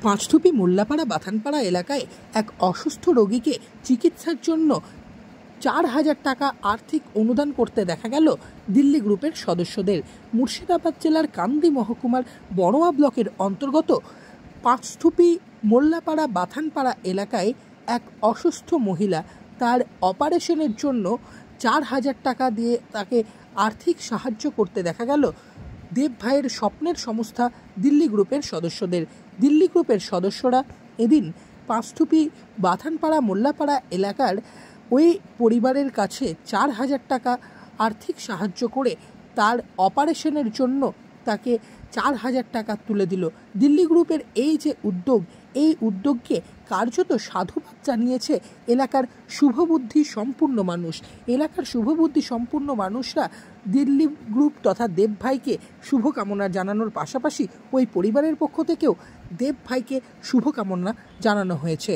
পাঁচথুপি মোল্লাপাড়া বাথানপাড়া এলাকায় এক অসুস্থ রোগীকে চিকিৎসার জন্য 4,000 টাকা আর্থিক অনুদান করতে দেখা গেল দিল্লি গ্রুপের সদস্যদের। মুর্শিদাবাদ জেলার কান্দি মহকুমার বড়োয়া ব্লকের অন্তর্গত পাঁচথুপি মোল্লাপাড়া বাথানপাড়া এলাকায় এক অসুস্থ মহিলা তার অপারেশনের জন্য 4,000 টাকা দিয়ে তাকে আর্থিক সাহায্য করতে দেখা গেল দেব ভাইয়ের স্বপ্নের সংস্থা দিল্লি গ্রুপের সদস্যদের। দিল্লি গ্রুপের সদস্যরা এদিন পাঁচথুপি বাথানপাড়া মোল্লাপাড়া এলাকার ওই পরিবারের কাছে 4,000 টাকা আর্থিক সাহায্য করে তার অপারেশনের জন্য তাকে 4,000 টাকা তুলে দিল। দিল্লি গ্রুপের এই যে উদ্যোগ, এই উদ্যোগকে কার্যত সাধুবাদ জানিয়েছে এলাকার শুভবুদ্ধি সম্পূর্ণ মানুষ। এলাকার শুভবুদ্ধি সম্পূর্ণ মানুষরা দিল্লি গ্রুপ তথা দেব ভাইকে শুভকামনা জানানোর পাশাপাশি ওই পরিবারের পক্ষ থেকেও দেব ভাইকে শুভকামনা জানানো হয়েছে।